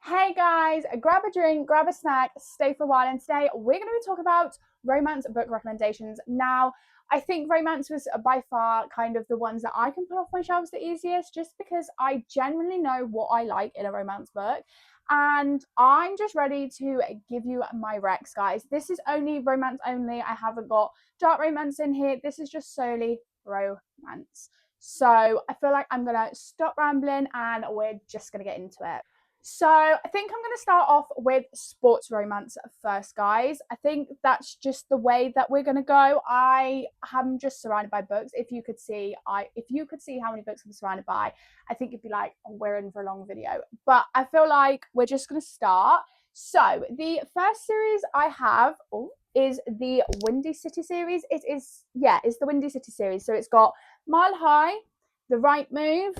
Hey guys, grab a drink, grab a snack, stay for a while, and today we're going to be talking about romance book recommendations. Now, I think romance was by far kind of the ones that I can put off my shelves the easiest just because I generally know what I like in a romance book. And I'm just ready to give you my recs, guys. This is only romance only. I haven't got dark romance in here. This is just solely romance. So I feel like I'm going to stop rambling and we're just going to get into it. So I think I'm going to start off with sports romance first, guys. I think that's just the way that we're going to go. I am just surrounded by books. If you could see how many books I'm surrounded by, I think you'd be like, oh, we're in for a long video. But I feel like we're just going to start. So the first series I have is the Windy City series. It's the Windy City series. So it's got Mile High, The Right Move,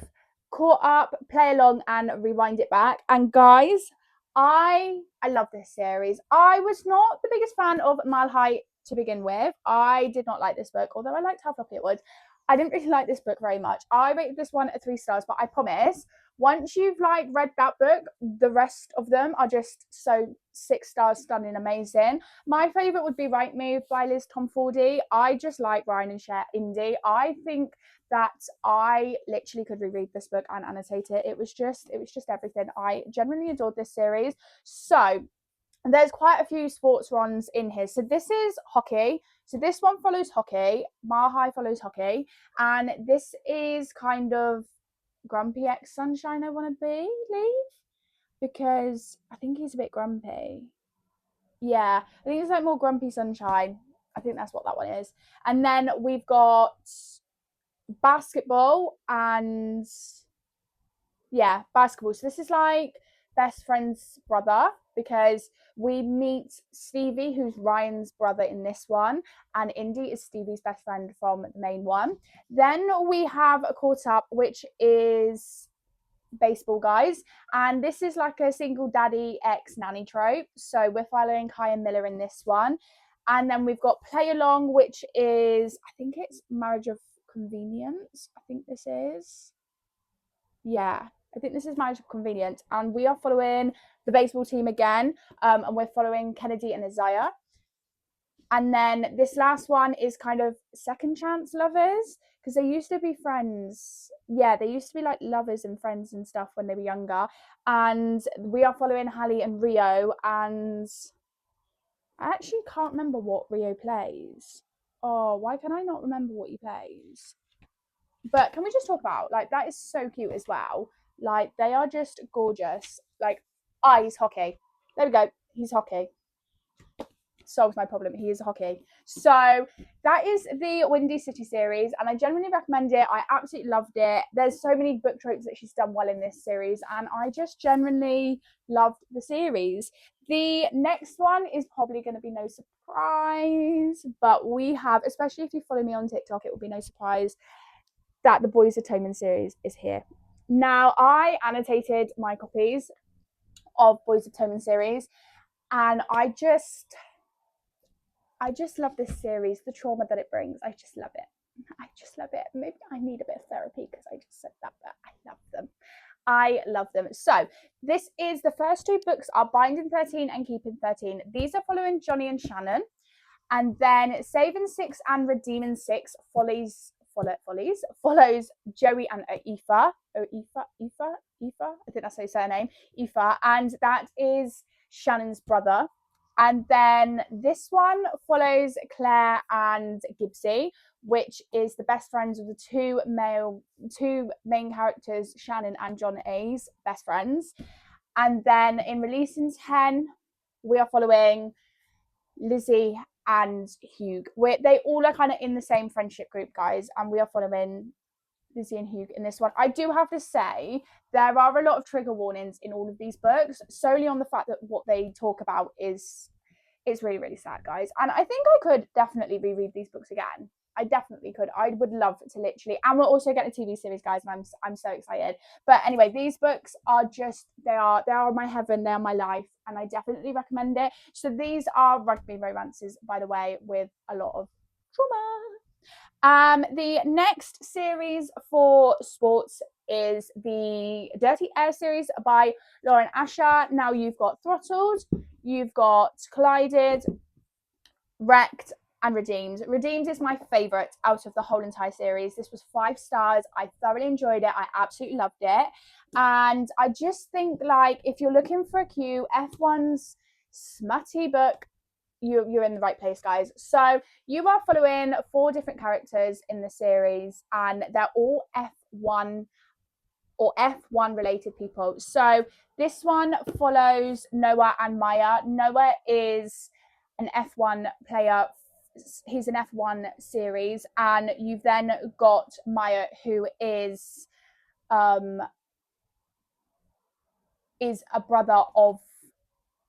Caught Up, Play Along, and Rewind It Back. And guys, I love this series. I was not the biggest fan of Mile High to begin with. I did not like this book, although I liked how floppy it was. I didn't really like this book very much. I rated this one at 3 stars, but I promise once you've read that book, the rest of them are just so 6 stars, stunning, amazing. My favorite would be Right Move by Liz Tomfordy. I just like Ryan and Cher indie. I think that I literally could reread this book and annotate it. It was just everything. I genuinely adored this series. So there's quite a few sports runs in here. So this is hockey. So this one follows hockey. Mile High follows hockey. And this is kind of Grumpy X Sunshine, I want to believe, because I think he's a bit grumpy. Yeah, I think it's like more Grumpy Sunshine. I think that's what that one is. And then we've got basketball and basketball. So this is like best friend's brother because we meet Stevie, who's Ryan's brother in this one, and Indy is Stevie's best friend from the main one. Then we have a Caught Up, which is baseball, guys, and this is like a single daddy ex nanny trope. So we're following Kyan Miller in this one. And then we've got Play Along, which is, I think it's Marriage of Convenience. I think this is. Yeah, I think this is Marriage of Convenience. And we are following the baseball team again. And we're following Kennedy and Isaiah. And then this last one is kind of second chance lovers because they used to be friends. Yeah, they used to be like lovers and friends and stuff when they were younger. And we are following Hallie and Rio. And I actually can't remember what Rio plays. Oh, why can I not remember what he plays? But can we just talk about that is so cute as well. Like they are just gorgeous. He's hockey. There we go. He's hockey. Solves my problem. He is hockey. So that is the Windy City series, and I genuinely recommend it. I absolutely loved it. There's so many book tropes that she's done well in this series, and I just genuinely loved the series. The next one is probably going to be no surprise, but we have, especially if you follow me on TikTok, it will be no surprise that the Boys Atonement series is here. Now, I annotated my copies of Boys Atonement series, and I just love this series, the trauma that it brings. I just love it. I just love it. Maybe I need a bit of therapy because I just said that, but I love them. I love them. So this is the first 2 books are Binding 13 and Keeping 13. These are following Johnny and Shannon. And then Saving 6 and Redeeming 6 follows Joey and Aoife. Aoife? I think that's her surname. Aoife. And that is Shannon's brother. And then this one follows Claire and Gibbsy, which is the best friends of the two main characters, Shannon and John A's best friends. And then in Releasing 10, we are following Lizzie and Hugh. They all are kind of in the same friendship group, guys, and we are following Lizzie and Hugh in this one. I do have to say there are a lot of trigger warnings in all of these books, solely on the fact that what they talk about is really, really sad, guys. And I think I could definitely reread these books again. I definitely could. I would love to literally, and we're also getting a TV series, guys, and I'm so excited. But anyway, these books are just they are my heaven, they are my life, and I definitely recommend it. So these are rugby romances, by the way, with a lot of trauma. The next series for sports is the Dirty Air series by Lauren Asher. Now you've got Throttled, you've got Collided, Wrecked, and Redeemed. Redeemed is my favourite out of the whole entire series. This was 5 stars. I thoroughly enjoyed it. I absolutely loved it. And I just think, like, if you're looking for a cute F1's smutty book, you're in the right place, guys. So you are following 4 different characters in the series, and they're all F1 or F1 related people. So this one follows Noah and Maya. Noah is an F1 player. He's an F1 series, and you've then got Maya, who is a brother of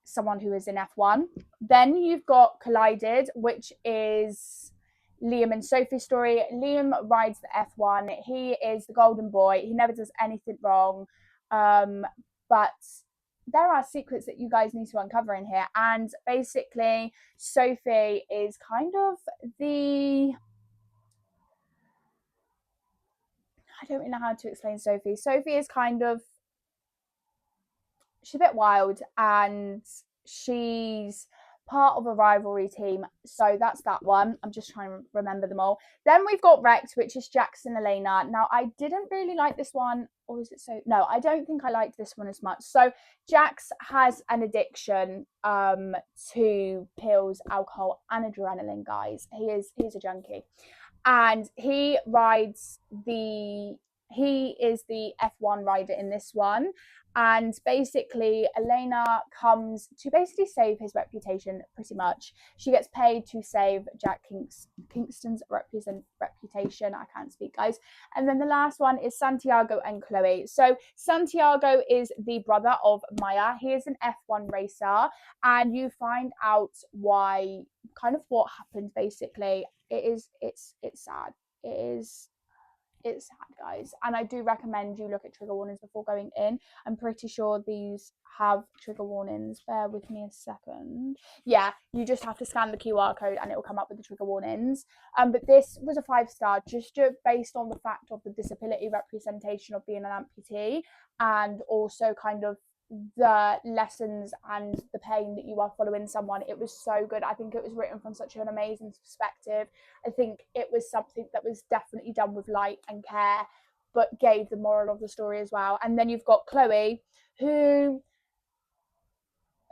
someone who is in F1. Then you've got Collided, which is Liam and Sophie's story. Liam rides the F1. He is the golden boy. He never does anything wrong. But there are secrets that you guys need to uncover in here. And basically, Sophie is kind of the... I don't really know how to explain Sophie. Sophie is kind of... she's a bit wild, and she's part of a rivalry team. So that's that one. I'm just trying to remember them all. Then we've got Wrecked, which is Jax and Elena. Now, I didn't really like this one. Or is it so? No, I don't think I liked this one as much. So Jax has an addiction to pills, alcohol, and adrenaline, guys. He's a junkie. And he is the F1 rider in this one. And basically, Elena comes to basically save his reputation, pretty much. She gets paid to save Jack Kingston's reputation. I can't speak, guys. And then the last one is Santiago and Chloe. So Santiago is the brother of Maya. He is an F1 racer, and you find out why, kind of what happened, basically. It's sad. It's sad, guys, and I do recommend you look at trigger warnings before going in. I'm pretty sure these have trigger warnings. Bear with me a second. Yeah, you just have to scan the QR code and it will come up with the trigger warnings. But this was a 5-star just based on the fact of the disability representation of being an amputee, and also kind of the lessons and the pain that you are following someone. It was so good. I think it was written from such an amazing perspective. I think it was something that was definitely done with light and care, but gave the moral of the story as well. And then you've got Chloe, who's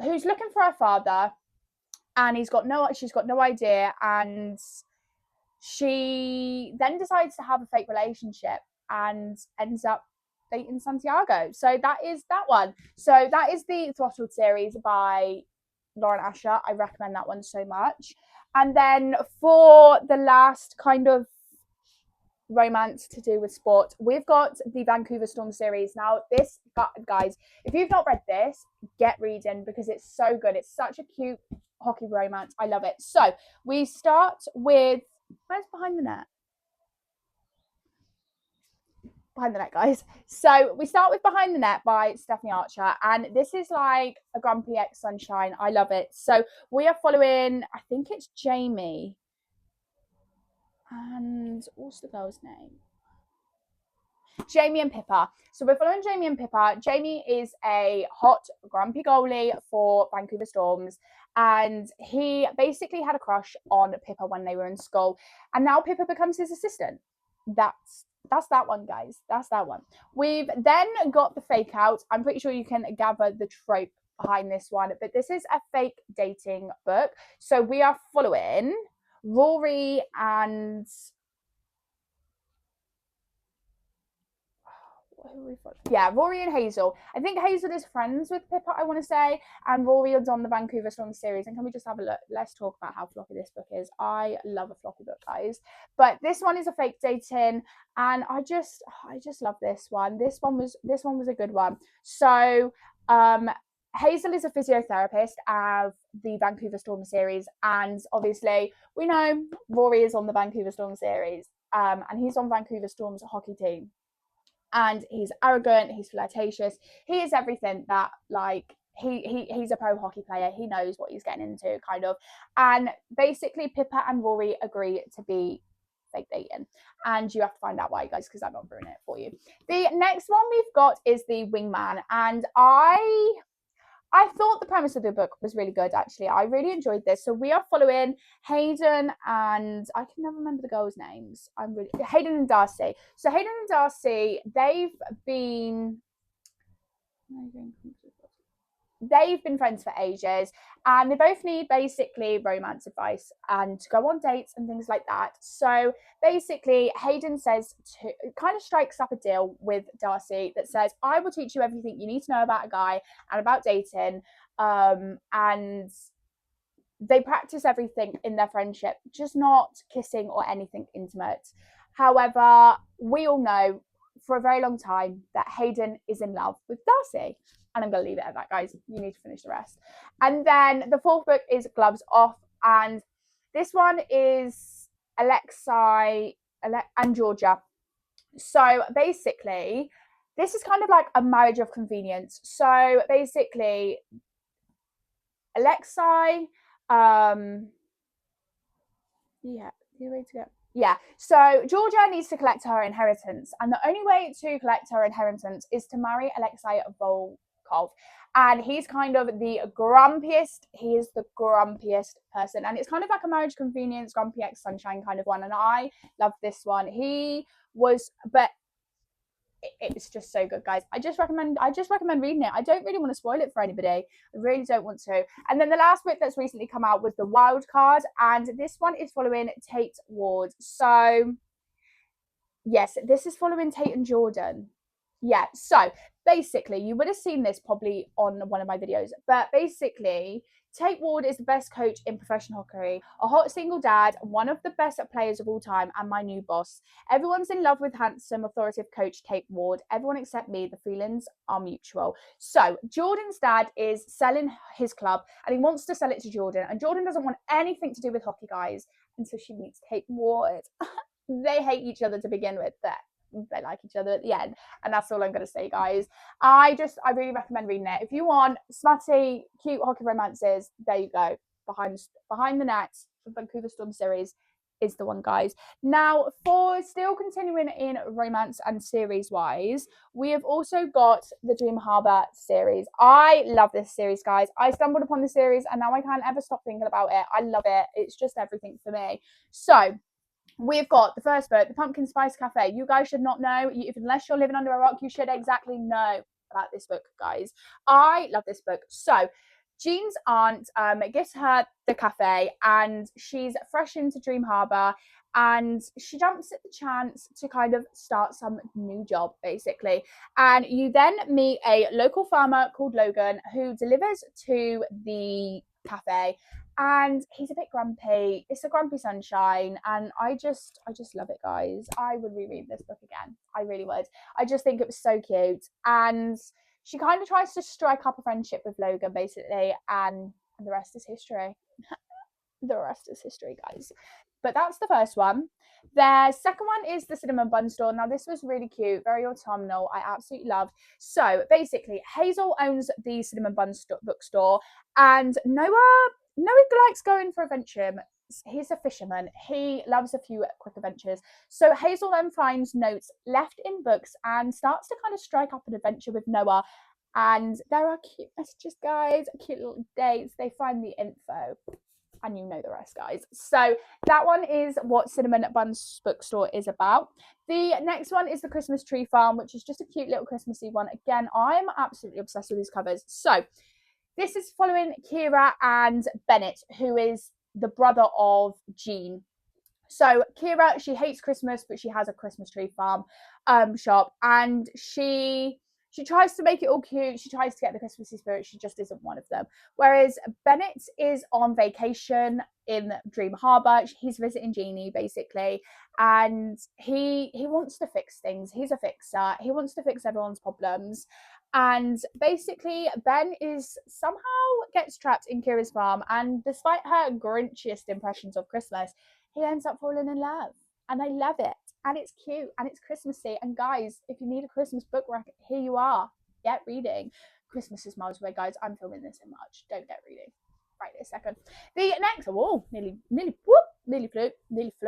looking for her father, and she's got no idea, and she then decides to have a fake relationship and ends up dating Santiago. So that is that one. So that is the Throttled series by Lauren Asher. I recommend that one so much. And then for the last kind of romance to do with sport, we've got the Vancouver Storm series. Now, this, guys, if you've not read this, get reading, because it's so good. It's such a cute hockey romance. I love it. So we start with... where's Behind the Net? Behind the Net, guys. So we start with Behind the Net by Stephanie Archer, and this is like a Grumpy X Sunshine. I love it. So we are following, I think it's Jamie, and what's the girl's name? Jamie and Pippa. So we're following Jamie and Pippa. Jamie is a hot, grumpy goalie for Vancouver Storms, and he basically had a crush on Pippa when they were in school, and now Pippa becomes his assistant. That's that one, guys. That's that one. We've then got the fake out. I'm pretty sure you can gather the trope behind this one, but this is a fake dating book. So we are following Rory and... Rory and Hazel. I think Hazel is friends with Pippa, I want to say, and Rory is on the Vancouver Storm series. And can we just have a look? Let's talk about how floppy this book is. I love a floppy book, guys. But this one is a fake dating, and I just love this one. This one was a good one. So Hazel is a physiotherapist of the Vancouver Storm series, and obviously we know Rory is on the Vancouver Storm series, and he's on Vancouver Storm's hockey team. And he's arrogant, he's flirtatious, he is everything that, like, he's a pro hockey player, he knows what he's getting into, kind of. And basically Pippa and Rory agree to be fake dating. And you have to find out why, guys, because I'm not ruining it for you. The next one we've got is The Wingman. And I thought the premise of the book was really good, actually. I really enjoyed this. So we are following Hayden and I can never remember the girls' names. Hayden and Darcy. So Hayden and Darcy, they've been friends for ages, and they both need basically romance advice and to go on dates and things like that. So basically Hayden kind of strikes up a deal with Darcy that says, I will teach you everything you need to know about a guy and about dating, and they practice everything in their friendship, just not kissing or anything intimate. However, we all know for a very long time that Hayden is in love with Darcy. And I'm going to leave it at that, guys. You need to finish the rest. And then the fourth book is Gloves Off. And this one is Alexei and Georgia. So basically, this is kind of like a marriage of convenience. So basically, Alexei, so Georgia needs to collect her inheritance. And the only way to collect her inheritance is to marry Alexei Volkov. And he's kind of the grumpiest. He is the grumpiest person. And it's kind of like a marriage convenience, Grumpy X Sunshine kind of one. And I love this one. It's just so good, guys. I just recommend reading it. I don't really want to spoil it for anybody. I really don't want to. And then the last book that's recently come out was The Wild Card, and this one is following Tate Ward. So yes, this is following Tate and Jordan. Yeah, so basically you would have seen this probably on one of my videos, but basically Tate Ward is the best coach in professional hockey, a hot single dad, one of the best players of all time, and my new boss. Everyone's in love with handsome, authoritative coach Tate Ward. Everyone except me. The feelings are mutual. So Jordan's dad is selling his club, and he wants to sell it to Jordan, and Jordan doesn't want anything to do with hockey, guys, until she meets Tate Ward. They hate each other to begin with, but they like each other at the end. And that's all I'm going to say, guys. I really recommend reading it. If you want smutty, cute hockey romances, there you go. Behind the Net, the Vancouver Storm series is the one, guys. Now, for still continuing in romance and series-wise, we have also got the Dream Harbor series. I love this series, guys. I stumbled upon the series and now I can't ever stop thinking about it. I love it. It's just everything for me. So we've got the first book, The Pumpkin Spice Cafe. You guys should not know. Unless you're living under a rock, you should exactly know about this book, guys. I love this book. So Jean's aunt gives her the cafe, and she's fresh into Dream Harbor, and she jumps at the chance to kind of start some new job, basically. And you then meet a local farmer called Logan who delivers to the cafe, and he's a bit grumpy. It's a grumpy sunshine, and I just love it, guys. I would reread this book again. I really would. I just think it was so cute, and she kind of tries to strike up a friendship with Logan, basically, and the rest is history. The rest is history, guys. But that's the first one. The second one is the Cinnamon Bun Store. Now, this was really cute, very autumnal. I absolutely loved. So basically, Hazel owns the Cinnamon Bun bookstore, and Noah likes going for adventure. He's a fisherman. He loves a few quick adventures. So Hazel then finds notes left in books and starts to kind of strike up an adventure with Noah. And there are cute messages, guys, cute little dates. They find the info. And you know the rest, guys. So that one is what Cinnamon Bun's bookstore is about. The next one is the Christmas Tree Farm, which is just a cute little Christmassy one. Again, I'm absolutely obsessed with these covers. So this is following Kira and Bennett, who is the brother of Jean. So Kira, she hates Christmas, but she has a Christmas tree farm shop, and she tries to make it all cute. She tries to get the Christmassy spirit. She just isn't one of them. Whereas Bennett is on vacation in Dream Harbor. He's visiting Jeannie, basically, and he wants to fix things. He's a fixer. He wants to fix everyone's problems. And basically, Ben is somehow gets trapped in Kira's farm, and despite her grinchiest impressions of Christmas, he ends up falling in love. And I love it. And it's cute and it's Christmassy. And guys, if you need a Christmas book rack, here you are. Get reading. Christmas is miles away, guys. I'm filming this in March. Don't get reading right this second. The next, nearly whoop. nearly flew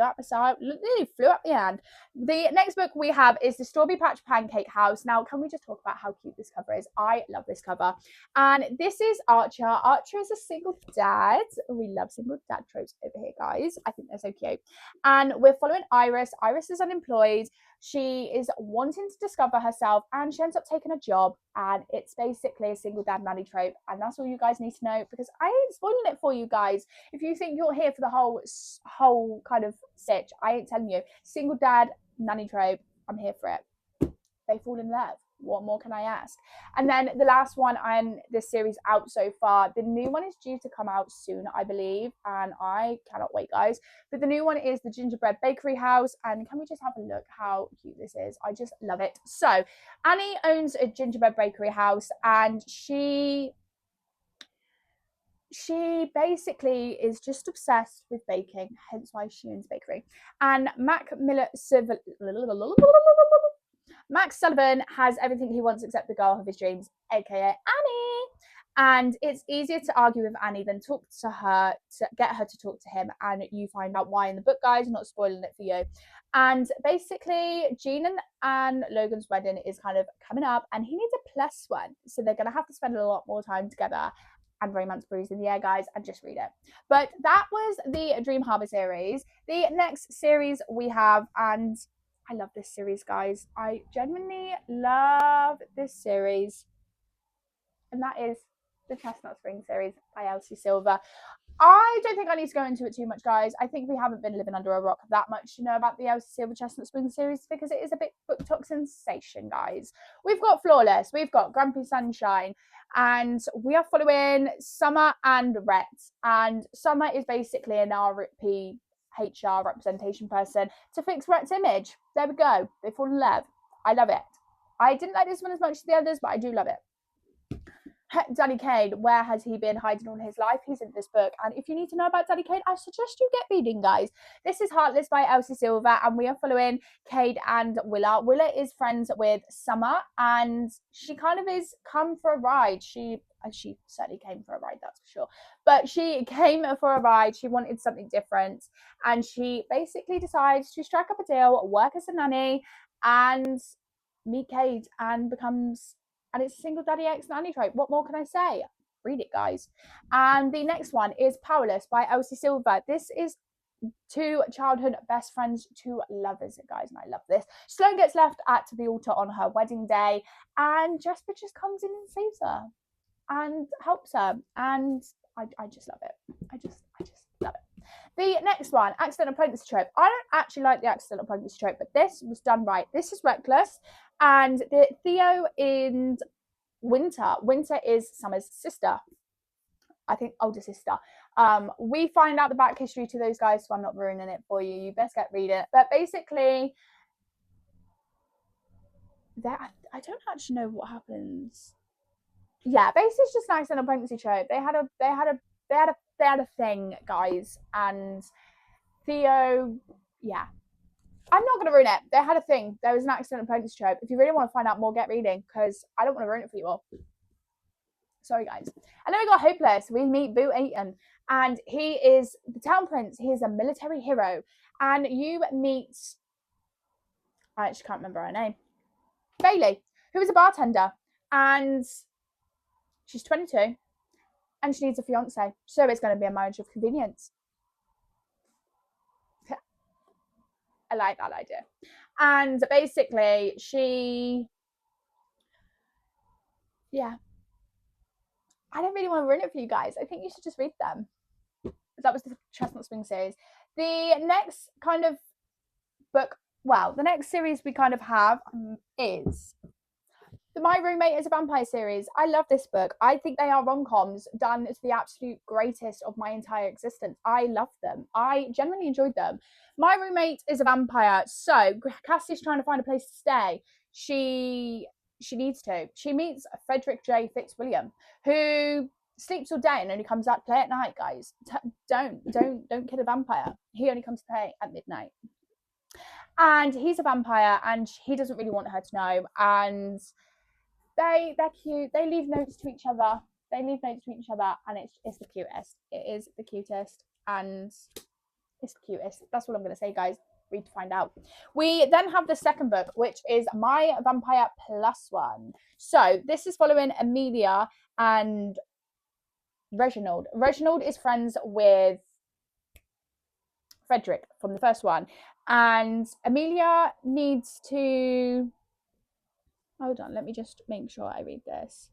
up the side, nearly flew up the hand. The next book we have is The Strawberry Patch Pancake House. Now, can we just talk about how cute this cover is? I love this cover. And this is Archer. Archer is a single dad. We love single dad tropes over here, guys. I think they're so cute. And we're following Iris. Iris is unemployed. She is wanting to discover herself, and she ends up taking a job, and it's basically a single dad nanny trope, and that's all you guys need to know, because I ain't spoiling it for you guys. If you think you're here for the whole kind of stitch, I ain't telling you. Single dad nanny trope, I'm here for it. They fall in love. What more can I ask? And then the last one on this series out so far, the new one is due to come out soon, I believe, and I cannot wait, guys. But the new one is The Gingerbread Bakery House, and can we just have a look how cute this is? I just love it. So Annie owns a gingerbread bakery house, and she basically is just obsessed with baking, hence why she owns a bakery. And Max Sullivan has everything he wants except the girl of his dreams, aka Annie. And it's easier to argue with Annie than talk to her, to get her to talk to him. And you find out why in the book, guys. I'm not spoiling it for you. And basically, Jean and Logan's wedding is kind of coming up, and he needs a plus one. So they're going to have to spend a lot more time together. And Romance Brews in the Air, guys, and just read it. But that was the Dream Harbor series. The next series we have, and I love this series, guys. I genuinely love this series. And that is the Chestnut Spring series by Elsie Silver. I don't think I need to go into it too much, guys. I think we haven't been living under a rock that much to know about the Elsie Silver Chestnut Spring series, because it is a big book talk sensation, guys. We've got Flawless, we've got Grumpy Sunshine, and we are following Summer and Rhett. And Summer is basically an RP HR representation person to fix Rhett's image. There we go. They fall in love. I love it. I didn't like this one as much as the others, but I do love it. Danny Kane, where has he been hiding all his life? He's in this book. And if you need to know about Danny Kane, I suggest you get reading, guys. This is Heartless by Elsie Silver, and we are following Cade and Willa. Willa is friends with Summer, and she kind of is come for a ride. She certainly came for a ride, that's for sure. But she came for a ride. She wanted something different, and she basically decides to strike up a deal, work as a nanny, and meet Cade, and becomes... and it's a single daddy ex nanny trope. What more can I say? Read it, guys. And the next one is Powerless by Elsie Silver. This is two childhood best friends, two lovers, guys, and I love this. Sloane gets left at the altar on her wedding day, and Jasper just comes in and saves her and helps her, and I just love it. I just love it. The next one, Accidental Pregnancy Trope. I don't actually like the Accidental Pregnancy Trope, but this was done right. This is Reckless, and Theo and Winter. Winter is Summer's sister. I think older sister. We find out the back history to those guys, so I'm not ruining it for you. You best get read it. But basically, I don't actually know what happens. Yeah, basically it's just an accidental pregnancy trope. They had a thing, guys, and Theo, yeah. I'm not going to ruin it. They had a thing. There was an accidental pregnancy trope. If you really want to find out more, get reading, because I don't want to ruin it for you all. Sorry, guys. And then we got Hopeless. We meet Boo Ayton, and he is the town prince. He is a military hero, and you meet... I actually can't remember her name. Bailey, who is a bartender, and she's 22, and she needs a fiance. So it's going to be a marriage of convenience. I like that idea. And basically, yeah. I don't really want to ruin it for you guys. I think you should just read them. That was the Chestnut Spring series. The next kind of book, well, the next series we kind of have is My Roommate is a Vampire series. I love this book. I think they are rom-coms done to the absolute greatest of my entire existence. I love them. I genuinely enjoyed them. My Roommate is a Vampire. So Cassie's trying to find a place to stay. She needs to. She meets Frederick J. Fitzwilliam, who sleeps all day and only comes out to play at night, guys. Don't kill a vampire. He only comes to play at midnight. And he's a vampire, and he doesn't really want her to know. And they're cute. They leave notes to each other. And it's the cutest. It is the cutest. And It's the cutest. That's what I'm going to say, guys. Read to find out. We then have the second book, which is My Vampire Plus One. So this is following Amelia and Reginald. Reginald is friends with Frederick from the first one, and Amelia needs to. Hold on, let me just make sure I read this.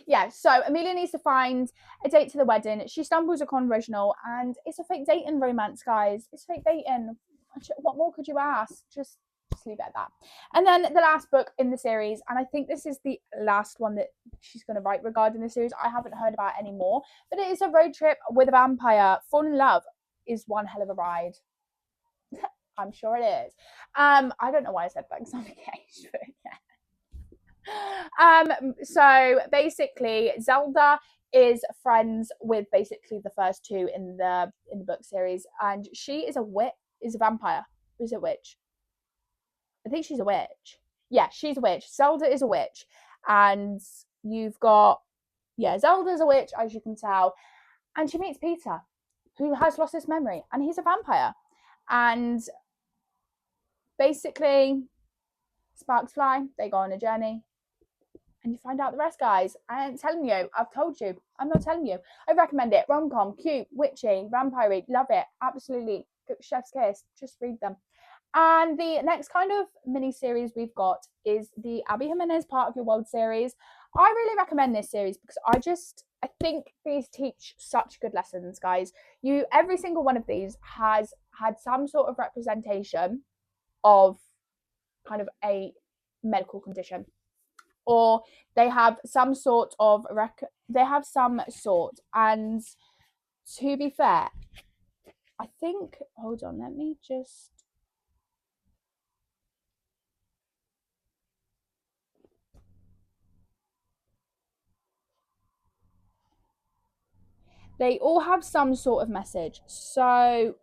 Yeah, so Amelia needs to find a date to the wedding. She stumbles upon Reginald, and it's a fake dating romance, guys. It's fake dating. What more could you ask? Just leave it at that. And then the last book in the series, and I think this is the last one that she's going to write regarding the series. I haven't heard about any more, but it is a road trip with a vampire. Fall in love is one hell of a ride. I'm sure it is. I don't know why I said that because I'm engaged, but yeah. So basically, Zelda is friends with basically the first two in the book series, and she is a vampire. Is a witch. I think she's a witch. Yeah, she's a witch. Zelda is a witch, and you've got Zelda's a witch, as you can tell, and she meets Peter, who has lost his memory, and he's a vampire, and basically, sparks fly. They go on a journey. And you find out the rest, guys. I ain't telling you. I've told you. I'm not telling you. I recommend it. Rom-com, cute, witchy, vampire, love it. Absolutely. Chef's kiss. Just read them. And the next kind of mini series we've got is the Abby Jimenez Part of Your World series. I really recommend this series because I think these teach such good lessons, guys. Every single one of these has had some sort of representation of kind of a medical condition, or they have some sort, and to be fair, I think, hold on, let me just, they all have some sort of message. So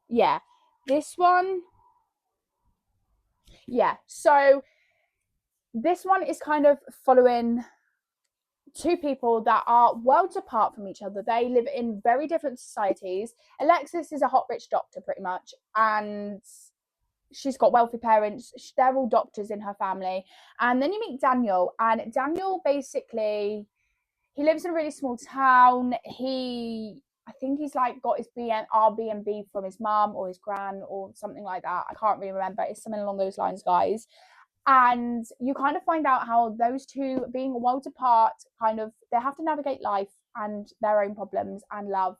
yeah, this one, so this one is kind of following two people that are worlds apart from each other. They live in very different societies. Alexis is a hot rich doctor pretty much, and she's got wealthy parents. They're all doctors in her family. And then you meet Daniel, and Daniel basically, he lives in a really small town. I think he's like got his Airbnb from his mum or his gran or something like that. I can't really remember. It's something along those lines, guys. And you kind of find out how those two, being worlds apart, kind of, they have to navigate life and their own problems and love.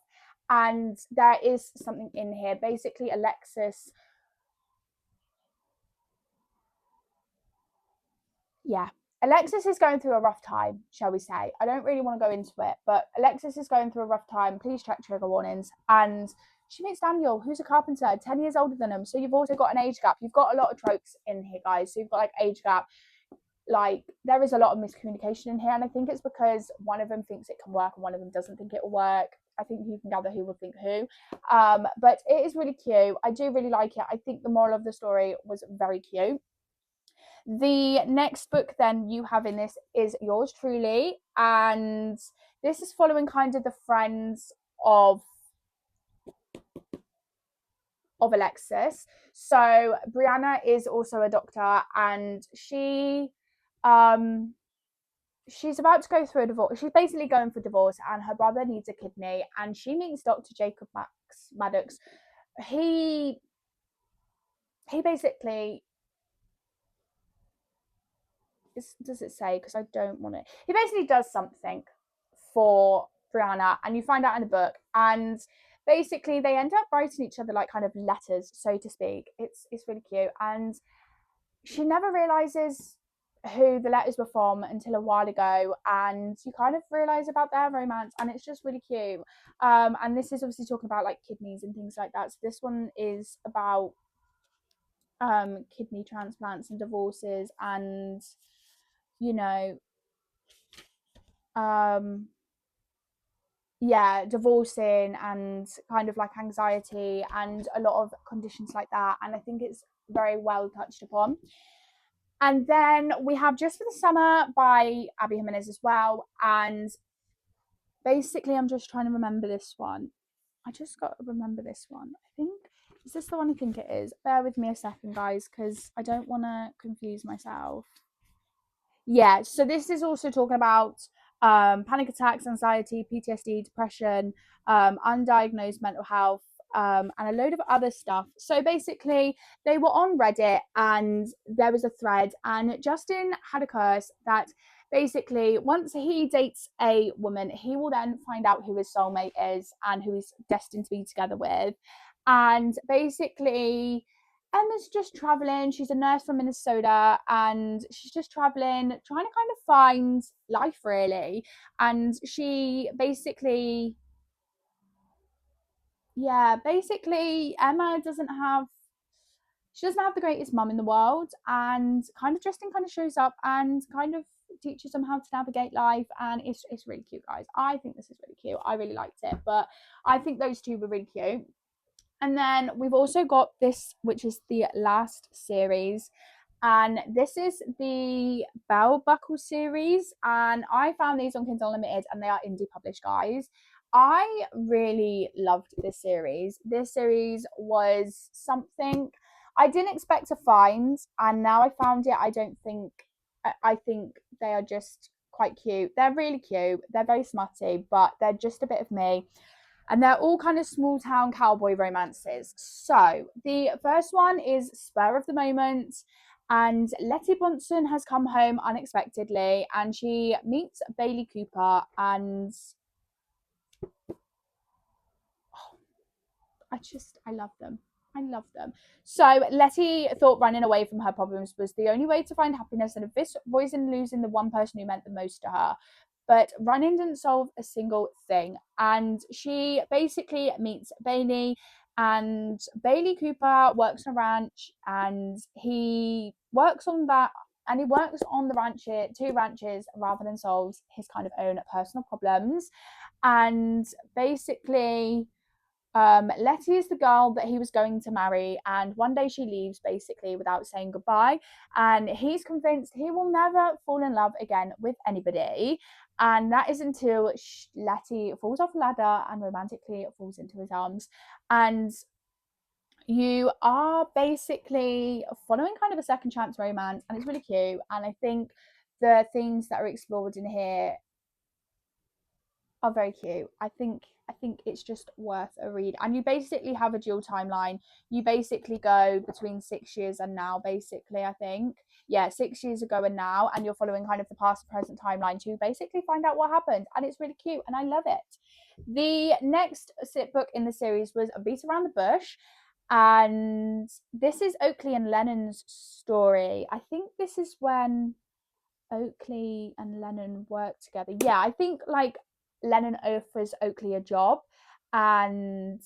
And there is something in here. Basically, Alexis, Alexis is going through a rough time, shall we say. I don't really want to go into it, but Alexis is going through a rough time. Please check trigger warnings. And she meets Daniel, who's a carpenter, 10 years older than him. So you've also got an age gap. You've got a lot of tropes in here, guys. So you've got like age gap. Like, there is a lot of miscommunication in here. And I think it's because one of them thinks it can work and one of them doesn't think it will work. I think you can gather who will think who. But it is really cute. I do really like it. I think the moral of the story was very cute. The next book then you have in this is Yours Truly, and this is following kind of the friends of Alexis. So Brianna is also a doctor, and she's about to go through a divorce. She's basically going for divorce, and her brother needs a kidney, and she meets Dr. Jacob Maddox. He basically, does it say? Because I don't want it. He basically does something for Brianna, and you find out in the book. And basically, they end up writing each other like kind of letters, so to speak. It's really cute, and she never realizes who the letters were from until a while ago, and you kind of realize about their romance, and it's just really cute. And this is obviously talking about like kidneys and things like that. So this one is about kidney transplants and divorces, and you know, divorcing and kind of like anxiety and a lot of conditions like that. And I think it's very well touched upon. And then we have Just for the Summer by Abby Jimenez as well. And basically, I'm just trying to remember this one. I just got to remember this one. I think, is this the one I think it is? Bear with me a second, guys, because I don't want to confuse myself. Yeah, so this is also talking about panic attacks, anxiety, PTSD, depression, undiagnosed mental health, and a load of other stuff. So basically, they were on Reddit and there was a thread, and Justin had a curse that basically, once he dates a woman, he will then find out who his soulmate is and who he's destined to be together with. And basically, Emma's just traveling. She's a nurse from Minnesota and she's just traveling, trying to kind of find life really. And she basically, yeah, basically, Emma doesn't have the greatest mum in the world. And kind of Justin kind of shows up and kind of teaches them how to navigate life. And it's really cute, guys. I think this is really cute. I really liked it. But I think those two were really cute. And then we've also got this, which is the last series. And this is the Bell Buckle series. And I found these on Kindle Unlimited and they are indie published, guys. I really loved this series. This series was something I didn't expect to find. And now I found it. I think they are just quite cute. They're really cute. They're very smutty, but they're just a bit of me, and they're all kind of small town cowboy romances. So the first one is Spur of the Moment, and Letty Bronson has come home unexpectedly and she meets Bailey Cooper, and I love them. I love them. So Letty thought running away from her problems was the only way to find happiness and avoiding losing the one person who meant the most to her. But running didn't solve a single thing. And she basically meets Bailey, and Bailey Cooper works on a ranch, and he works on that and he works on the ranch here, two ranches, rather than solves his kind of own personal problems. And basically, Letty is the girl that he was going to marry, and one day she leaves basically without saying goodbye. And he's convinced he will never fall in love again with anybody. And that is until Letty falls off a ladder and romantically falls into his arms. And you are basically following kind of a second chance romance, and it's really cute. And I think the themes that are explored in here are very cute. I think it's just worth a read. And you basically have a dual timeline. You basically go between 6 years and now, basically, I think. Yeah, 6 years ago and now, and you're following kind of the past and present timeline to basically find out what happened. And it's really cute and I love it. The next book in the series was A Beat Around the Bush. And this is Oakley and Lennon's story. I think this is when Oakley and Lennon work together. Yeah, I think like Lennon offers Oakley a job, and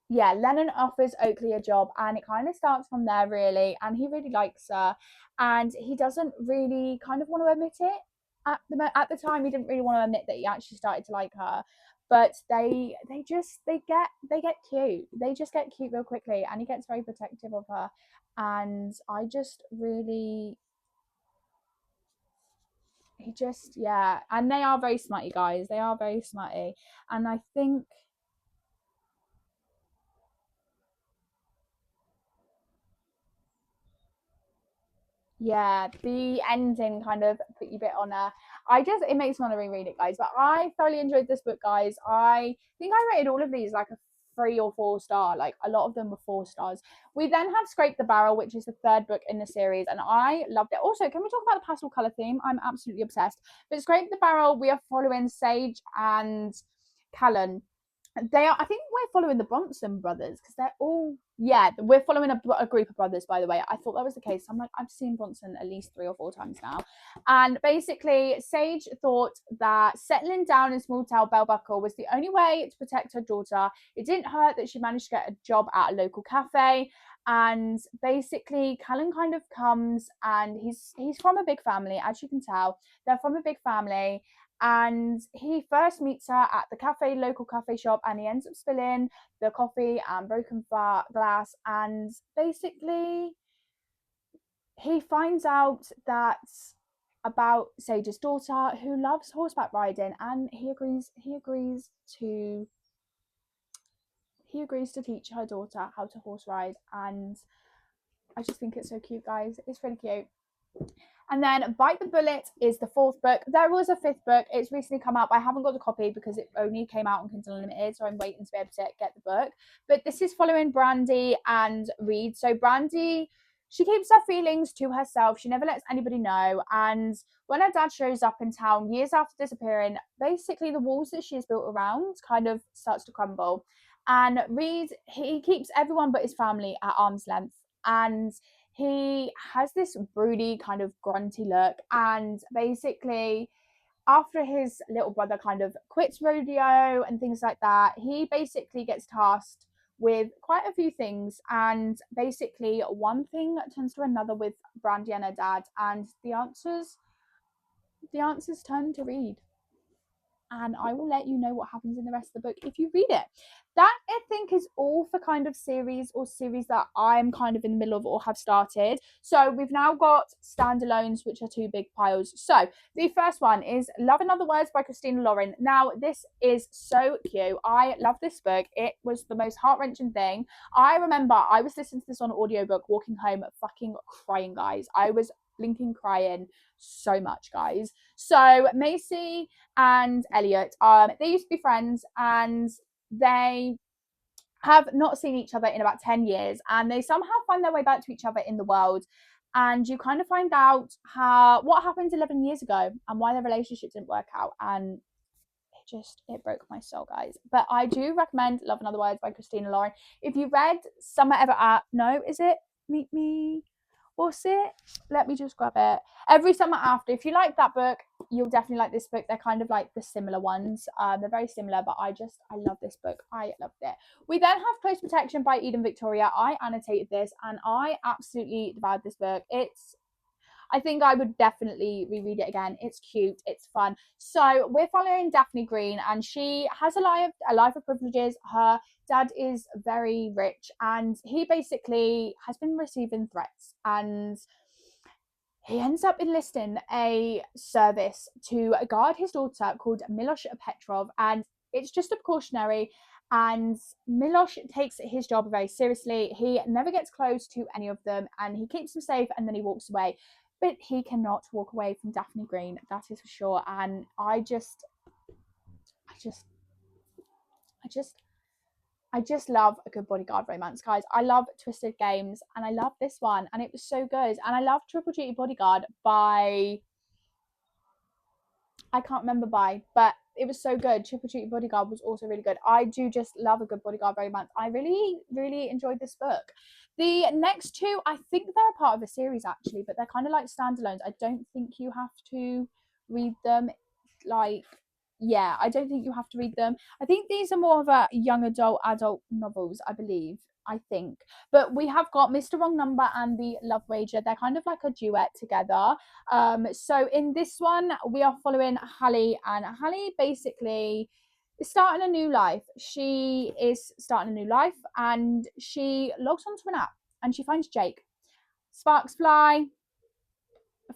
yeah, Lennon offers Oakley a job, and it kind of starts from there really. And he really likes her, and he doesn't really kind of want to admit it at the time. He didn't really want to admit that he actually started to like her, but they get cute. They just get cute real quickly, and he gets very protective of her, and I just really he just yeah, and they are very smutty, guys. They are very smutty, and I think yeah, the ending kind of put you a bit on a. I just it makes me want to reread it, guys. But I thoroughly enjoyed this book, guys. I think I rated all of these like a 3 or 4 star. Like a lot of them were 4 stars. We then have Scrape the Barrel, which is the third book in the series, and I loved it. Also, can we talk about the pastel color theme? I'm absolutely obsessed. But Scrape the Barrel, we are following Sage and Callan. They are. I think we're following the Bronson brothers because they're all. Yeah, we're following a group of brothers. By the way, I thought that was the case. I'm like, I've seen Bronson at least 3 or 4 times now, and basically, Sage thought that settling down in small town Bell Buckle was the only way to protect her daughter. It didn't hurt that she managed to get a job at a local cafe, and basically, Callan kind of comes, and he's from a big family, as you can tell. They're from a big family, and he first meets her at the local cafe shop, and he ends up spilling the coffee and broken glass, and basically he finds out that about Sage's daughter who loves horseback riding, and he agrees to teach her daughter how to horse ride. And I just think it's so cute, guys. It's really cute. And then Bite the Bullet is the fourth book. There was a fifth book. It's recently come out, but I haven't got the copy because it only came out on Kindle Unlimited, so I'm waiting to be able to get the book. But this is following Brandy and Reed. So Brandy, she keeps her feelings to herself. She never lets anybody know. And when her dad shows up in town years after disappearing, basically the walls that she has built around kind of starts to crumble. And Reed, he keeps everyone but his family at arm's length. And he has this broody kind of grunty look, and basically after his little brother kind of quits rodeo and things like that, he basically gets tasked with quite a few things, and basically one thing turns to another with Brandy and her dad, and the answers turn to Reed. And I will let you know what happens in the rest of the book if you read it. That, I think, is all for kind of series that I'm kind of in the middle of or have started. So we've now got standalones, which are two big piles. So the first one is Love in Other Words by Christina Lauren. Now, this is so cute. I love this book. It was the most heart-wrenching thing. I remember I was listening to this on audiobook, walking home fucking crying, guys. I was blinking crying so much, guys. So Macy and Elliot, they used to be friends, and they have not seen each other in about 10 years, and they somehow find their way back to each other in the world. And you kind of find out what happened 11 years ago and why their relationship didn't work out. And it broke my soul, guys. But I do recommend Love in Other Words by Christina Lauren. If you read Summer Ever At, no, is it Meet Me? What's it? Let me just grab it. Every Summer After. If you like that book, you'll definitely like this book. They're kind of like the similar ones. They're very similar, but I love this book. I loved it. We then have Close Protection by Eden Victoria. I annotated this and I absolutely devoured this book. I think I would definitely reread it again. It's cute. It's fun. So we're following Daphne Green, and she has a life of privileges. Her dad is very rich, and he basically has been receiving threats, and he ends up enlisting a service to guard his daughter called Milos Petrov, and it's just a precautionary. And Milos takes his job very seriously. He never gets close to any of them, and he keeps them safe, and then he walks away. But he cannot walk away from Daphne Green, that is for sure. And I just love a good bodyguard romance, guys. I love Twisted Games, and I love this one, and it was so good. And I love Triple Duty Bodyguard by, I can't remember but it was so good. Triple Duty Bodyguard was also really good. I do just love a good bodyguard romance. I really, really enjoyed this book. The next two, I think they're a part of a series actually, but they're kind of like standalones. I don't think you have to read them. I don't think you have to read them. I think these are more of a young adult novels, I believe. I think. But we have got Mr. Wrong Number and The Love Wager. They're kind of like a duet together. So in this one, we are following Hallie, and Hallie basically is starting a new life. She is starting a new life, and she logs onto an app, and she finds Jake. Sparks fly,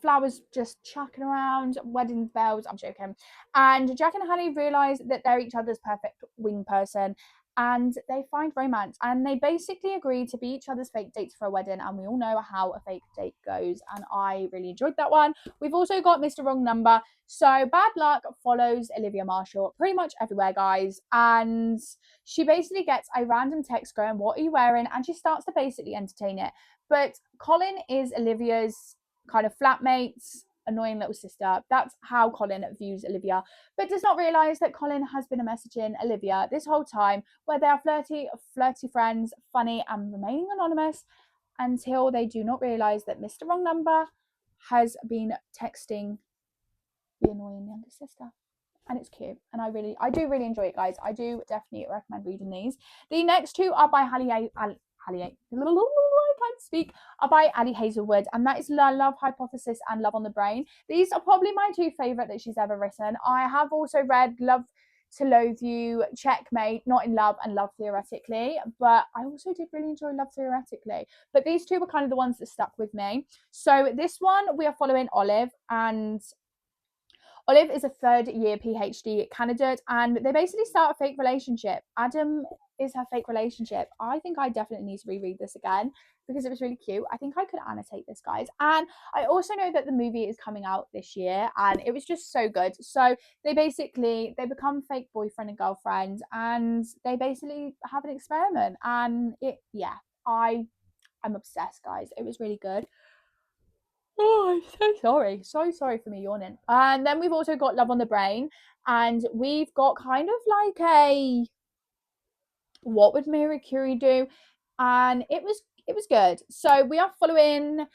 flowers just chucking around, wedding bells, I'm joking. And Jack and Hallie realise that they're each other's perfect wing person, and they find romance, and they basically agree to be each other's fake dates for a wedding. And we all know how a fake date goes, and I really enjoyed that one. We've also got Mr. Wrong Number. So Bad Luck follows Olivia Marshall pretty much everywhere, guys, and she basically gets a random text going, "What are you wearing?" And she starts to basically entertain it. But Colin is Olivia's kind of flatmates, annoying little sister. That's how Colin views Olivia, but does not realise that Colin has been messaging Olivia this whole time, where they are flirty friends, funny, and remaining anonymous, until they do not realise that Mr. Wrong Number has been texting the annoying younger sister. And it's cute, and I do really enjoy it, guys. I do definitely recommend reading these. The next two are by I can't speak, are by Ali Hazelwood, and that is Love Hypothesis and Love on the Brain. These are probably my two favourite that she's ever written. I have also read Love To Loathe You, Checkmate, Not in Love, and Love Theoretically. But I also did really enjoy Love Theoretically. But these two were kind of the ones that stuck with me. So this one, we are following Olive, and Olive is a third-year PhD candidate, and they basically start a fake relationship. Adam is her fake relationship. I think I definitely need to reread this again because it was really cute. I think I could annotate this, guys. And I also know that the movie is coming out this year, and it was just so good. So they become fake boyfriend and girlfriend, and they basically have an experiment. And I'm obsessed, guys. It was really good. Oh, I'm so sorry. So sorry for me yawning. And then we've also got Love on the Brain, and we've got kind of like a what would Mary Curie do? And it was good. So we are following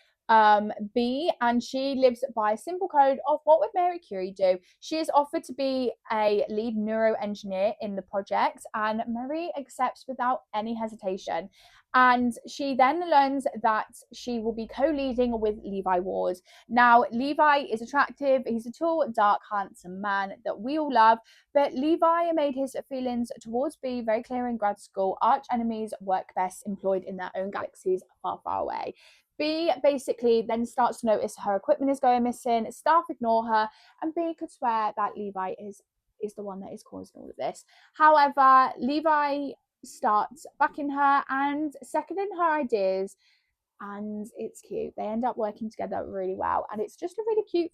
B, and she lives by a simple code of what would Mary Curie do. She is offered to be a lead neuroengineer in the project, and Mary accepts without any hesitation. And she then learns that she will be co-leading with Levi Ward. Now, Levi is attractive. He's a tall, dark, handsome man that we all love. But Levi made his feelings towards B very clear in grad school. Arch enemies work best employed in their own galaxies far, far away. B basically then starts to notice her equipment is going missing, staff ignore her, and B could swear that Levi is the one that is causing all of this. However, Levi starts backing her and seconding her ideas, and it's cute. They end up working together really well, and it's just really cute.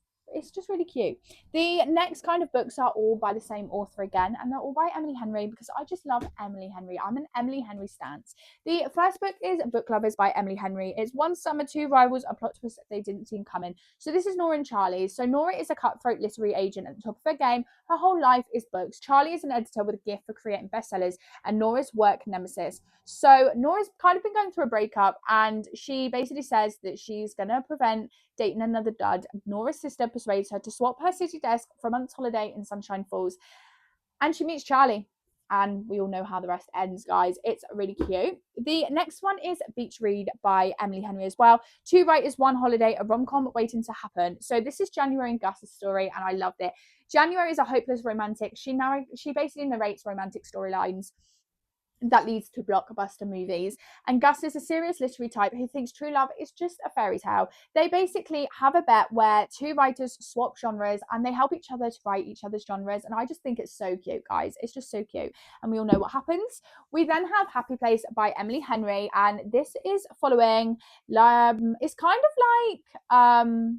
The next kind of books are all by the same author again, and they're all by Emily Henry because I just love Emily Henry. I'm an Emily Henry stance. The first book is Book Lovers by Emily Henry. It's one summer, two rivals, a plot twist they didn't see coming. So this is Nora and Charlie. So Nora is a cutthroat literary agent at the top of her game. Her whole life is books. Charlie is an editor with a gift for creating bestsellers, and Nora's work nemesis. So Nora's kind of been going through a breakup, and she basically says that she's gonna prevent dating another dud. Nora's sister persuades her to swap her city desk for a month's holiday in Sunshine Falls, and she meets Charlie. And we all know how the rest ends, guys. It's really cute. The next one is Beach Read by Emily Henry as well. Two writers, one holiday, a rom-com waiting to happen. So this is January and Gus's story, and I loved it. January is a hopeless romantic. She basically narrates romantic storylines that leads to blockbuster movies. And Gus is a serious literary type who thinks true love is just a fairy tale. They basically have a bet where two writers swap genres and they help each other to write each other's genres. And I just think it's so cute, guys. It's just so cute. And we all know what happens. We then have Happy Place by Emily Henry. And this is following, it's kind of like,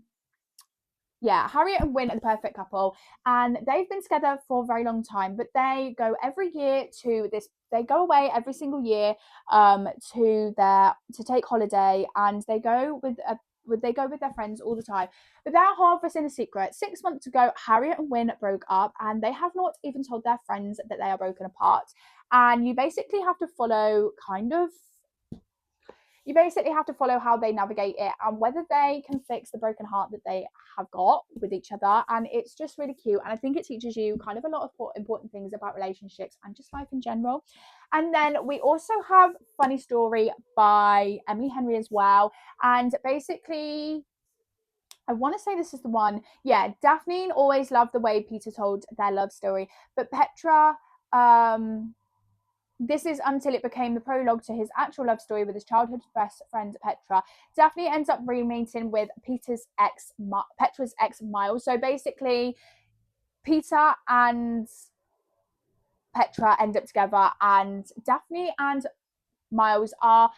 Harriet and Wynne are the perfect couple, and they've been together for a very long time. But they go every year to this. They go away every single year to take holiday, and they go with their friends all the time. But they're harvesting a secret. 6 months ago, Harriet and Wynne broke up, and they have not even told their friends that they are broken apart. And you basically have to follow how they navigate it and whether they can fix the broken heart that they have got with each other. And it's just really cute, and I think it teaches you kind of a lot of important things about relationships and just life in general. And then we also have Funny Story by Emily Henry as well, and basically I want to say this is the one. Yeah, Daphne always loved the way Peter told their love story, but Petra, this is until it became the prologue to his actual love story with his childhood best friend Petra. Daphne ends up re-meeting with Petra's ex Miles. So basically, Peter and Petra end up together, and Daphne and Miles are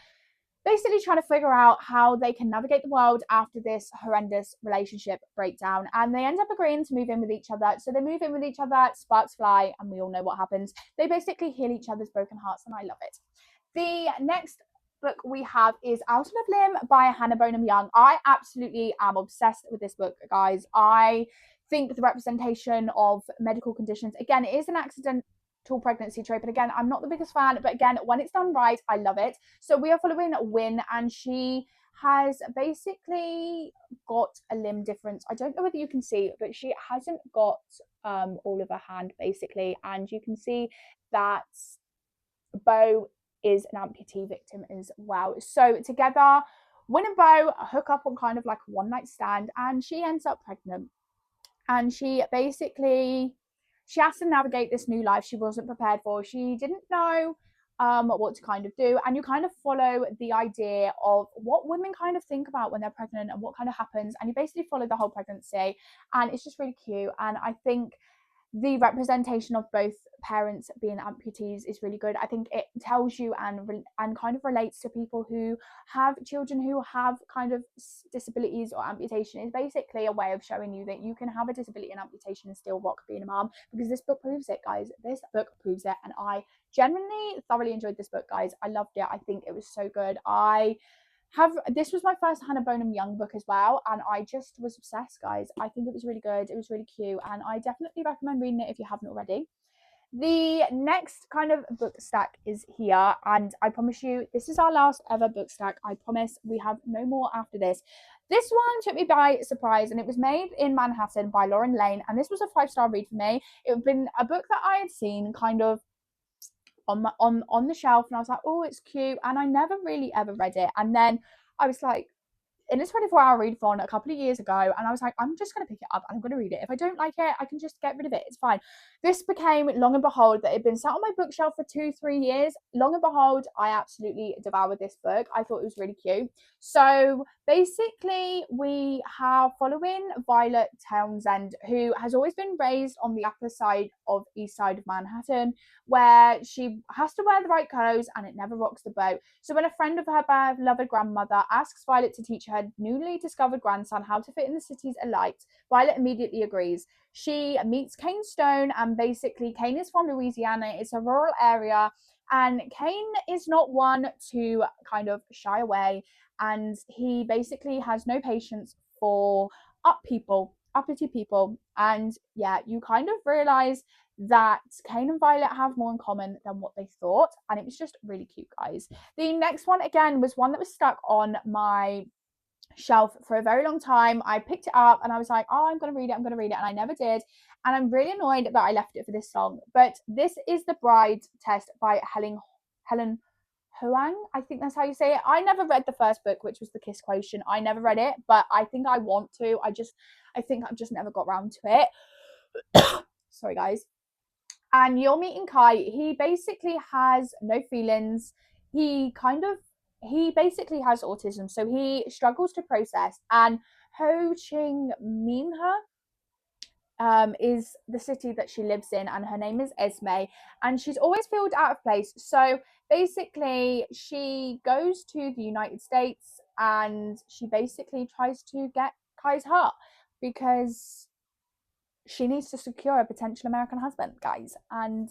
basically trying to figure out how they can navigate the world after this horrendous relationship breakdown. And they end up agreeing to move in with each other. So they move in with each other, sparks fly, and we all know what happens. They basically heal each other's broken hearts, and I love it. The next book we have is Out of Limb by Hannah Bonham Young. I absolutely am obsessed with this book, guys. I think the representation of medical conditions, again, it is an accident pregnancy trope, and again, I'm not the biggest fan, but again, when it's done right, I love it. So we are following Wynne, and she has basically got a limb difference. I don't know whether you can see, but she hasn't got all of her hand basically, and you can see that Beau is an amputee victim as well. So together, Wynne and Beau hook up on kind of like a one night stand, and she ends up pregnant, and she basically she has to navigate this new life she wasn't prepared for. She didn't know what to kind of do, and you kind of follow the idea of what women kind of think about when they're pregnant and what kind of happens, and you basically follow the whole pregnancy, and it's just really cute. And I think the representation of both parents being amputees is really good. I think it tells you and kind of relates to people who have children who have kind of disabilities or amputation. Is basically a way of showing you that you can have a disability and amputation and still rock being a mom, because this book proves it, guys. This book proves it, and I genuinely thoroughly enjoyed this book, guys. I loved it. I think it was so good. This was my first Hannah Bonham Young book as well, and I just was obsessed, guys. I think it was really good. It was really cute, and I definitely recommend reading it if you haven't already. The next kind of book stack is here, and I promise you, this is our last ever book stack. I promise we have no more after this. This one took me by surprise, and it was made in Manhattan by Lauren Lane, and this was a 5-star read for me. It had been a book that I had seen kind of on the shelf, and I was like, oh, it's cute, and I never really ever read it. And then I was like, in a 24-hour readathon a couple of years ago, and I was like, I'm just going to pick it up and I'm going to read it. If I don't like it, I can just get rid of it. It's fine. This became, long and behold, that it had been sat on my bookshelf for 2-3 years. Long and behold, I absolutely devoured this book. I thought it was really cute. So basically, we have following Violet Townsend, who has always been raised on the upper side of east side of Manhattan, where she has to wear the right clothes and it never rocks the boat. So when a friend of her beloved grandmother asks Violet to teach her newly discovered grandson how to fit in the city's elite, Violet immediately agrees. She meets Kane Stone, and basically Kane is from Louisiana. It's a rural area, and Kane is not one to kind of shy away, and he basically has no patience for uppity people. And yeah, you kind of realize that Kane and Violet have more in common than what they thought, and it was just really cute, guys. The next one, again, was one that was stuck on my shelf for a very long time. I picked it up and I was like, oh, I'm going to read it, and I never did. And I'm really annoyed that I left it for this long. But this is The Bride Test by Helen Hoang. I think that's how you say it. I never read the first book, which was The Kiss Quotient. I never read it, but I think I want to. I think I've just never got around to it. Sorry, guys. And you're meeting Kai. He basically has no feelings. He basically has autism, so he struggles to process. And Ho Chi Minh is the city that she lives in, and her name is Esme, and she's always felt out of place. So basically, she goes to the United States, and she basically tries to get Kai's heart, because she needs to secure a potential American husband, guys. And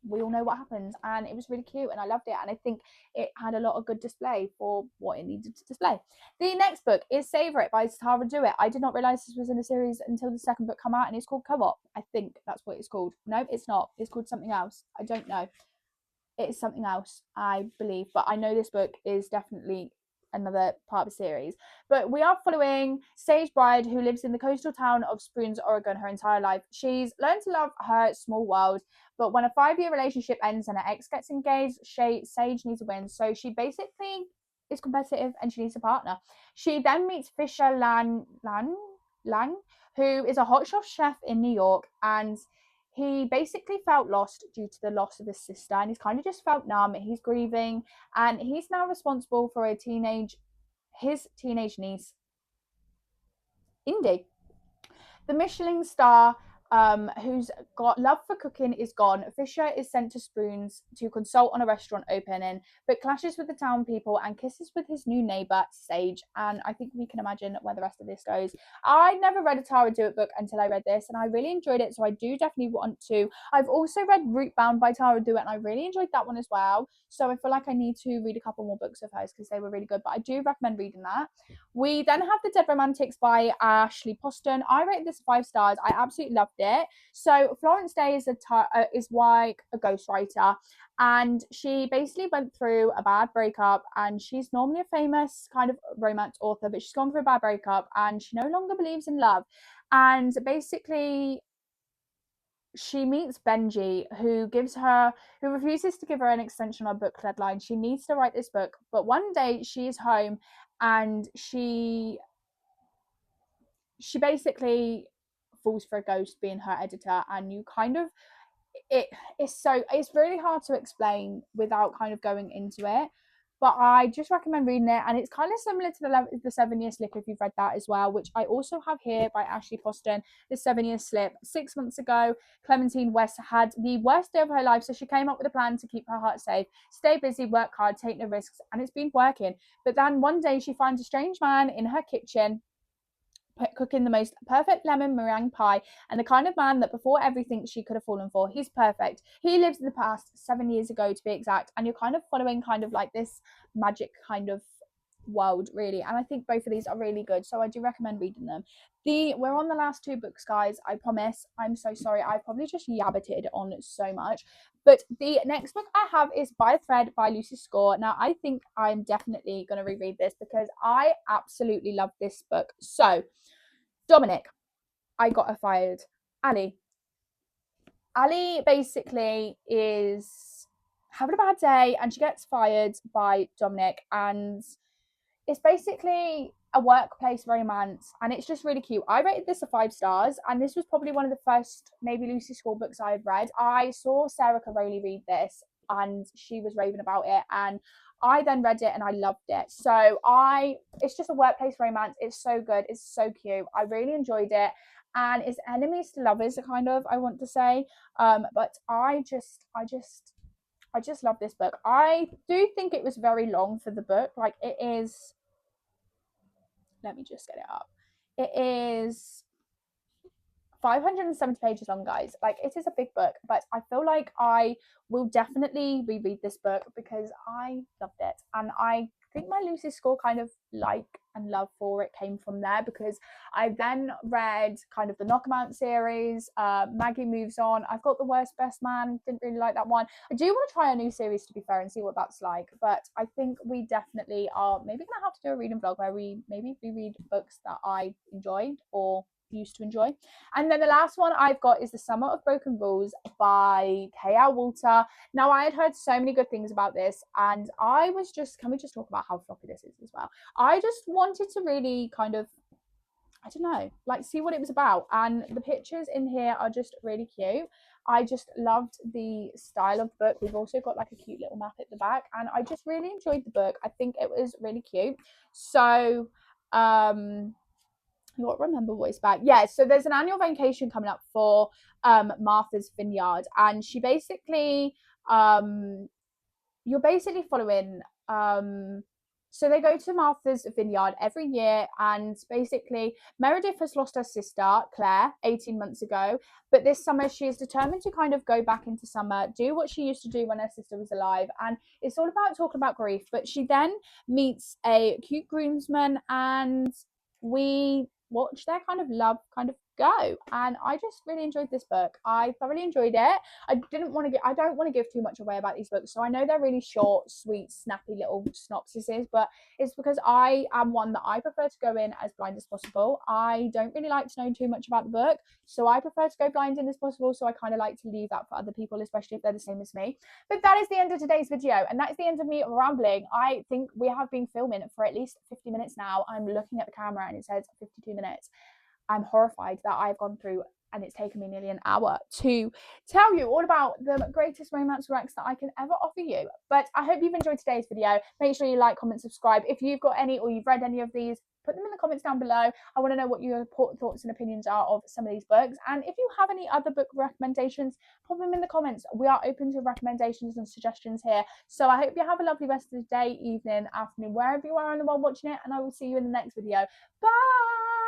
we all know what happens. And it was really cute, and I loved it. And I think it had a lot of good display for what it needed to display. The next book is Savor It by Tara Dewitt. I did not realize this was in a series until the second book came out, and it's called Co-op. I think that's what it's called. No, it's not. It's called something else. I don't know. It's something else, I believe. But I know this book is definitely another part of the series. But we are following Sage Bride, who lives in the coastal town of Spruance, Oregon, her entire life. She's learned to love her small world, but when a 5-year relationship ends and her ex gets engaged, Sage needs a win. So she basically is competitive and she needs a partner. She then meets Fisher Lang, who is a hotshot chef in New York, and he basically felt lost due to the loss of his sister, and he's kind of just felt numb. He's grieving, and he's now responsible for his teenage niece, Indy. The Michelin star, who's got love for cooking, is gone. Fisher is sent to Spruance to consult on a restaurant opening, but clashes with the town people and kisses with his new neighbour, Sage. And I think we can imagine where the rest of this goes. I never read a Tara Dewitt book until I read this, and I really enjoyed it, so I do definitely want to. I've also read Rootbound by Tara Dewitt, and I really enjoyed that one as well. So I feel like I need to read a couple more books of hers because they were really good, but I do recommend reading that. We then have The Dead Romantics by Ashley Poston. I rated this 5 stars. I absolutely loved it. So Florence Day is like a ghostwriter, and she basically went through a bad breakup, and she's normally a famous kind of romance author, but she's gone through a bad breakup and she no longer believes in love. And basically she meets Benji, who refuses to give her an extension on book deadline. She needs to write this book, but one day she's home and she basically falls for a ghost being her editor, and you kind of it's really hard to explain without kind of going into it, but I just recommend reading it. And it's kind of similar to the 7 Year Slip, if you've read that as well, which I also have here by Ashley Poston. The 7 Year Slip. 6 months ago, Clementine West had the worst day of her life, so she came up with a plan to keep her heart safe, stay busy, work hard, take no risks, and it's been working. But then one day she finds a strange man in her kitchen cooking the most perfect lemon meringue pie, and the kind of man that before everything she could have fallen for. He's perfect. He lives in the past 7 years ago, to be exact, and you're kind of following kind of like this magic kind of world, really. And I think both of these are really good, so I do recommend reading them. We're on the last 2 books, guys. I promise. I'm so sorry. I probably just yabbited on so much. But the next book I have is By a Thread by Lucy Score. Now, I think I'm definitely going to reread this because I absolutely love this book. So, Dominic, I got her fired. Ali basically is having a bad day and she gets fired by Dominic, and it's basically a workplace romance, and it's just really cute. I rated this a 5 stars, and this was probably one of the first maybe Lucy Score books I had read. I saw Sarah Caroli read this and she was raving about it, and I then read it and I loved it. So it's just a workplace romance. It's so good. It's so cute. I really enjoyed it. And it's enemies to lovers, kind of, I want to say. But I just love this book. I do think it was very long for the book. Like, it is, let me just get it up. It is 570 pages long, guys. Like, it is a big book, but I feel like I will definitely reread this book because I loved it. And I think my Lucy Score kind of like and love for it came from there, because I then read kind of the Knockabout series, Maggie Moves On. I've got The Worst Best Man, didn't really like that one. I do want to try a new series, to be fair, and see what that's like, but I think we definitely are maybe gonna have to do a reading vlog where we maybe reread books that I enjoyed or used to enjoy. And then the last one I've got is The Summer of Broken Rules by K.L. Walter. Now, I had heard so many good things about this, and I was just, can we just talk about how floppy this is as well? I just wanted to really kind of, I don't know, like, see what it was about. And the pictures in here are just really cute. I just loved the style of the book. We've also got like a cute little map at the back, and I just really enjoyed the book. I think it was really cute. So, I got to remember what it's about. Yeah, so there's an annual vacation coming up for Martha's Vineyard, and she basically you're basically following so they go to Martha's Vineyard every year, and basically Meredith has lost her sister Claire 18 months ago, but this summer she is determined to kind of go back into summer, do what she used to do when her sister was alive, and it's all about talking about grief. But she then meets a cute groomsman, and we watch their kind of love kind of go, and I just really enjoyed this book. I thoroughly enjoyed it. I don't want to give too much away about these books, so I know they're really short, sweet, snappy little synopsises, but it's because I am one that I prefer to go in as blind as possible. I don't really like to know too much about the book, so I prefer to go blind in as possible, so I kind of like to leave that for other people, especially if they're the same as me. But that is the end of today's video, and that is the end of me rambling. I think we have been filming for at least 50 minutes now. I'm looking at the camera and it says 52 minutes. I'm horrified that I've gone through and it's taken me nearly an hour to tell you all about the greatest romance works that I can ever offer you. But I hope you've enjoyed today's video. Make sure you like, comment, subscribe. If you've got any or you've read any of these, put them in the comments down below. I want to know what your thoughts and opinions are of some of these books. And if you have any other book recommendations, put them in the comments. We are open to recommendations and suggestions here. So I hope you have a lovely rest of the day, evening, afternoon, wherever you are in the world watching it. And I will see you in the next video. Bye!